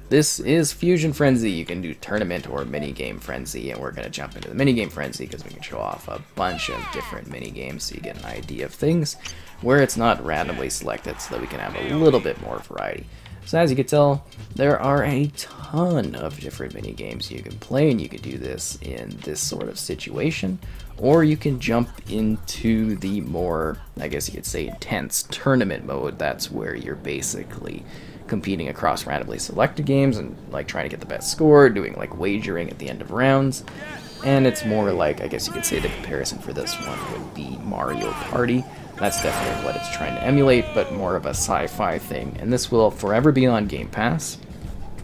This is Fusion Frenzy. You can do tournament or minigame frenzy, and we're going to jump into the minigame frenzy because we can show off a bunch of different minigames so you get an idea of things where it's not randomly selected so that we can have a little bit more variety. So as you can tell, there are a ton of different minigames you can play, and you can do this in this sort of situation, or you can jump into the more, I guess you could say, intense tournament mode. That's where you're basically competing across randomly selected games and like trying to get the best score, doing like wagering at the end of rounds. And it's more like, I guess you could say the comparison for this one would be Mario Party. That's definitely what it's trying to emulate, but more of a sci-fi thing. And this will forever be on Game Pass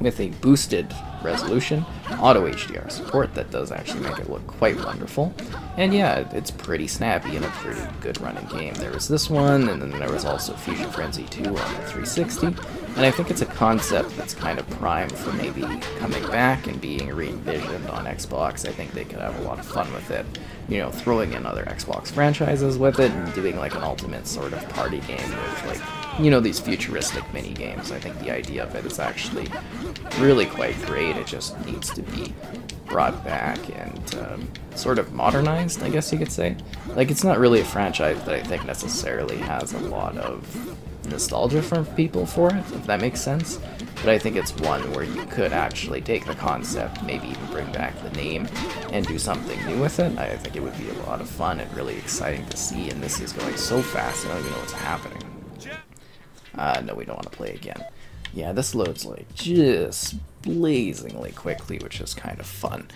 with a boosted resolution, auto HDR support that does actually make it look quite wonderful. And yeah, it's pretty snappy and a pretty good running game. There was this one, and then there was also Fusion Frenzy 2 on the 360. And I think it's a concept that's kind of primed for maybe coming back and being re-envisioned on Xbox. I think they could have a lot of fun with it. You know, throwing in other Xbox franchises with it and doing like an ultimate sort of party game with like, you know, these futuristic mini games. I think the idea of it is actually really quite great. It just needs to be brought back and sort of modernized, I guess you could say. Like, it's not really a franchise that I think necessarily has a lot of nostalgia from people for it, if that makes sense. But I think it's one where you could actually take the concept, maybe even bring back the name, and do something new with it. I think it would be a lot of fun and really exciting to see, and this is going so fast, I don't even know what's happening. No, we don't want to play again. Yeah, this loads like just blazingly quickly, which is kind of fun.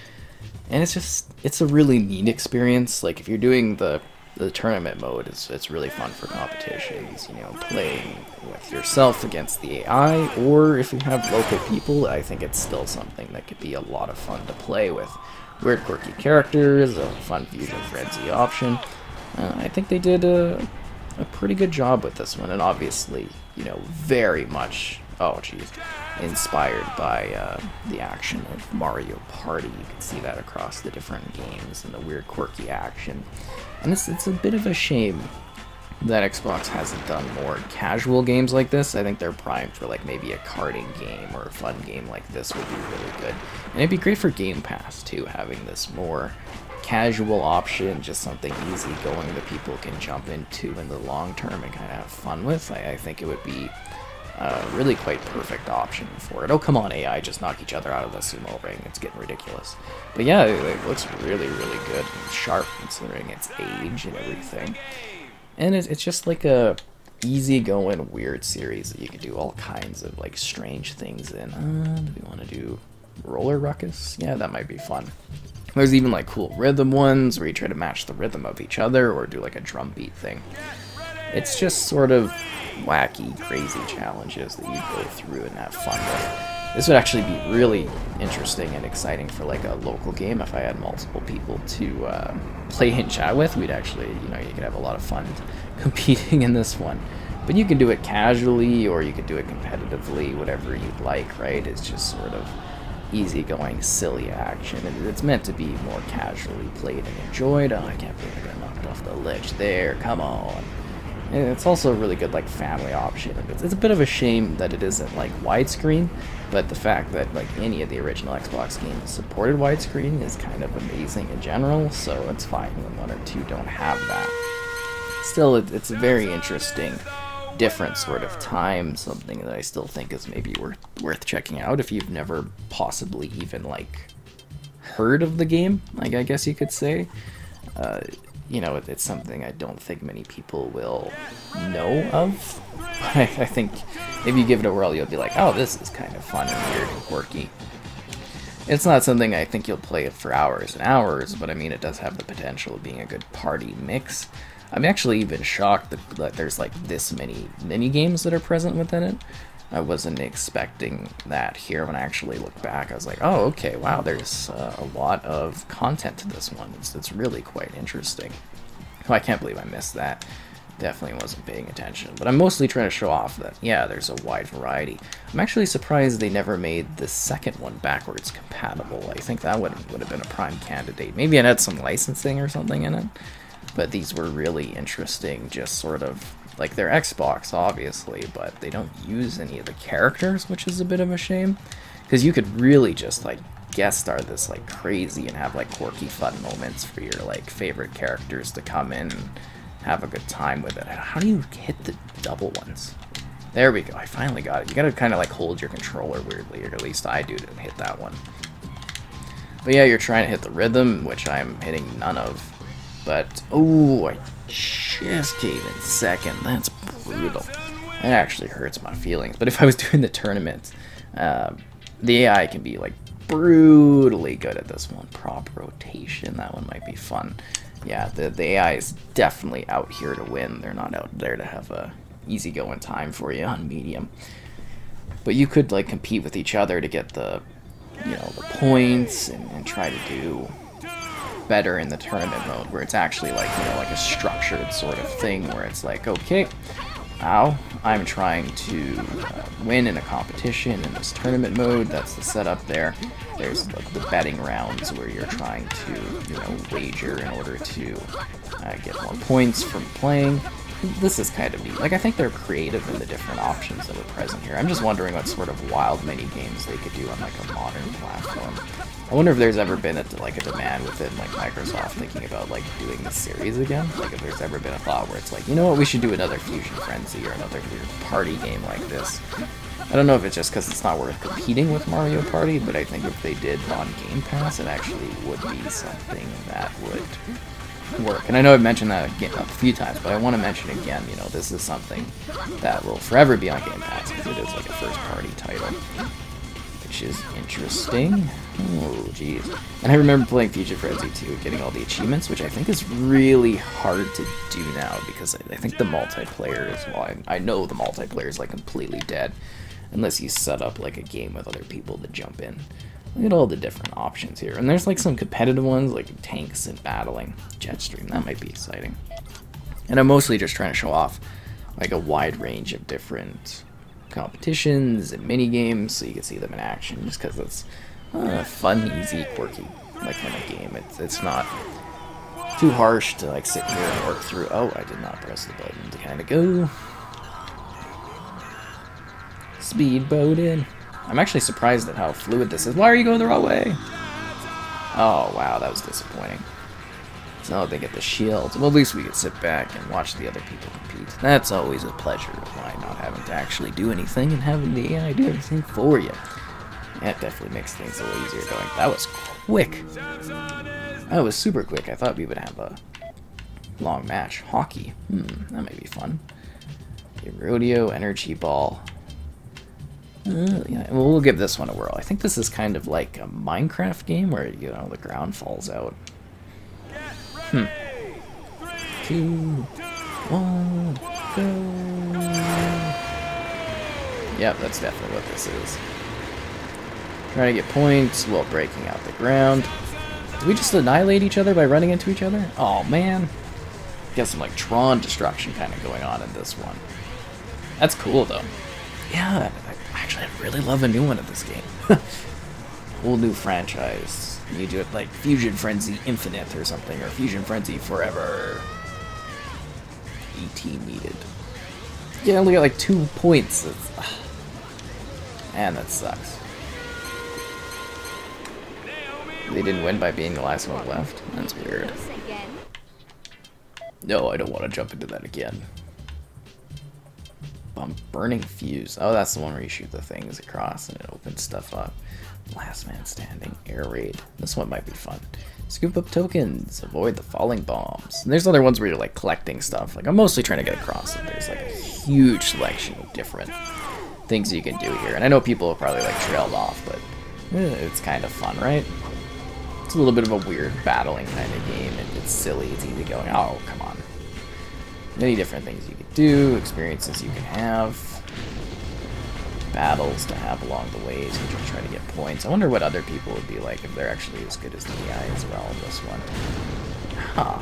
And it's a really neat experience. Like, if you're doing the tournament mode, it's really fun for competitions, you know, playing with yourself against the AI, or if you have local people, I think it's still something that could be a lot of fun to play with. Weird quirky characters, a fun Fusion Frenzy option. I think they did a pretty good job with this one, and obviously, you know, very much, oh geez, inspired by the action of Mario Party. You can see that across the different games and the weird quirky action. And it's a bit of a shame that Xbox hasn't done more casual games like this. I think they're primed for like maybe a karting game or a fun game like this would be really good. And it'd be great for Game Pass too, having this more casual option, just something easy going that people can jump into in the long term and kind of have fun with. I think it would be really quite perfect option for it. Oh, come on, AI, just knock each other out of the sumo ring. It's getting ridiculous. But yeah, it looks really, really good and sharp considering its age and everything. And it's just like a easy-going, weird series that you can do all kinds of like strange things in. Do we want to do Roller Ruckus? Yeah, that might be fun. There's even like cool rhythm ones where you try to match the rhythm of each other or do like a drum beat thing. It's just sort of wacky, crazy challenges that you go through and have fun with. This would actually be really interesting and exciting for like a local game. If I had multiple people to play and chat with, we'd actually, you know, you could have a lot of fun competing in this one. But you can do it casually or you could do it competitively, whatever you'd like, right? It's just sort of easygoing, silly action, and it's meant to be more casually played and enjoyed. Oh, I can't believe I got knocked off the ledge there, come on. And it's also a really good like family option. It's a bit of a shame that it isn't like widescreen, but the fact that like any of the original Xbox games supported widescreen is kind of amazing in general, so it's fine when one or two don't have that. Still, it's a very interesting, different sort of time, something that I still think is maybe worth checking out if you've never possibly even like heard of the game, like I guess you could say. You know, it's something I don't think many people will know of. I think if you give it a whirl, you'll be like, oh, this is kind of fun and weird and quirky. It's not something I think you'll play for hours and hours, but I mean, it does have the potential of being a good party mix. I'm actually even shocked that there's like this many mini games that are present within it. I wasn't expecting that here. When I actually look back, I was like, oh, okay, wow, there's a lot of content to this one. It's really quite interesting. Oh, I can't believe I missed that. Definitely wasn't paying attention. But I'm mostly trying to show off that, yeah, there's a wide variety. I'm actually surprised they never made the second one backwards compatible. I think that would have been a prime candidate. Maybe it had some licensing or something in it. But these were really interesting, just sort of like they're Xbox, obviously, but they don't use any of the characters, which is a bit of a shame. Because you could really just, like, guest star this, like, crazy and have, like, quirky fun moments for your, like, favorite characters to come in and have a good time with it. How do you hit the double ones? There we go. I finally got it. You gotta kind of, like, hold your controller weirdly, or at least I do to hit that one. But yeah, you're trying to hit the rhythm, which I'm hitting none of. But, oh, I just gave in second. That's brutal. That actually hurts my feelings. But if I was doing the tournament, the AI can be, like, brutally good at this one. Prop rotation, that one might be fun. Yeah, the AI is definitely out here to win. They're not out there to have a easygoing time for you on medium. But you could, like, compete with each other to get the, you know, the points and try to do better in the tournament mode, where it's actually, like, you know, like a structured sort of thing where it's like, okay, now I'm trying to win in a competition in this tournament mode. That's the setup there. There's like the betting rounds where you're trying to, you know, wager in order to get more points from playing. This is kind of neat. Like, I think they're creative in the different options that are present here. I'm just wondering what sort of wild mini games they could do on, like, a modern platform. I wonder if there's ever been a demand within, like, Microsoft thinking about, like, doing this series again. Like, if there's ever been a thought where it's like, you know what, we should do another Fusion Frenzy or another weird party game like this. I don't know if it's just because it's not worth competing with Mario Party, but I think if they did on Game Pass, it actually would be something that would work. And I know I've mentioned that again a few times, but I want to mention again, you know, this is something that will forever be on Game Pass because it is like a first-party title, which is interesting. Oh, jeez. And I remember playing Fusion Frenzy 2 and getting all the achievements, which I think is really hard to do now because I think the multiplayer is, well, I know the multiplayer is, like, completely dead unless you set up, like, a game with other people to jump in. Look at all the different options here. And there's, like, some competitive ones, like tanks and battling. Jetstream, that might be exciting. And I'm mostly just trying to show off, like, a wide range of different competitions and mini games so you can see them in action, just because it's fun, easy, quirky, like, kind of game. It's not too harsh to, like, sit here and work through. Oh, I did not press the button to kind of go. Speedboat in. I'm actually surprised at how fluid this is. Why are you going the wrong way? Oh, wow, that was disappointing. So now they get the shields. Well, at least we can sit back and watch the other people compete. That's always a pleasure of mine, not having to actually do anything and having the AI do everything for you. That definitely makes things a little easier going. That was quick. That was super quick. I thought we would have a long match. Hockey. That might be fun. Okay, rodeo, energy ball. Yeah, well, we'll give this one a whirl. I think this is kind of like a Minecraft game where, you know, the ground falls out. 2, 1, go. Yep, that's definitely what this is. Trying to get points while breaking out the ground. Did we just annihilate each other by running into each other? Oh, man. Got some, like, Tron destruction kind of going on in this one. That's cool, though. Yeah, actually, I really love a new one of this game. Whole new franchise. You do it like Fusion Frenzy Infinite or something, or Fusion Frenzy Forever. ET needed. Yeah, I only got like 2 points. Man, that sucks. They didn't win by being the last one left? That's weird. No, I don't want to jump into that again. Burning Fuse. Oh, that's the one where you shoot the things across and it opens stuff up. Last Man Standing. Air Raid. This one might be fun. Scoop up tokens. Avoid the falling bombs. And there's other ones where you're, like, collecting stuff. Like, I'm mostly trying to get across that there's, like, a huge selection of different things you can do here. And I know people have probably, like, trailed off, but it's kind of fun, right? It's a little bit of a weird battling kind of game. It's silly. It's easy going. Oh, come on. Many different things you can do, experiences you can have, battles to have along the way as you try to get points. I wonder what other people would be like if they're actually as good as the AI as well in this one. Huh.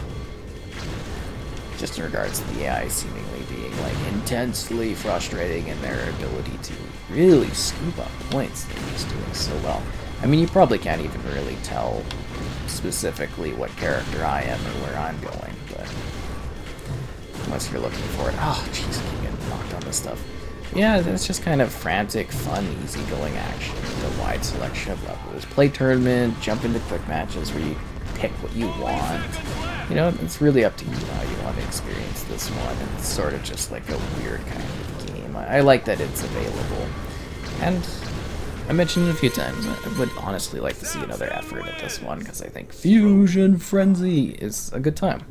Just in regards to the AI seemingly being, like, intensely frustrating in their ability to really scoop up points. They're just doing so well. I mean, you probably can't even really tell specifically what character I am or where I'm going, but unless you're looking for it. Oh, jeez, I keep getting knocked on this stuff. yeah, it's just kind of frantic, fun, easygoing action with a wide selection of levels. Play tournament, jump into quick matches where you pick what you want. You know, it's really up to you how you want to experience this one. And it's sort of just like a weird kind of game. I like that it's available. And I mentioned it a few times, I would honestly like to see another effort at this one because I think Fusion Frenzy is a good time.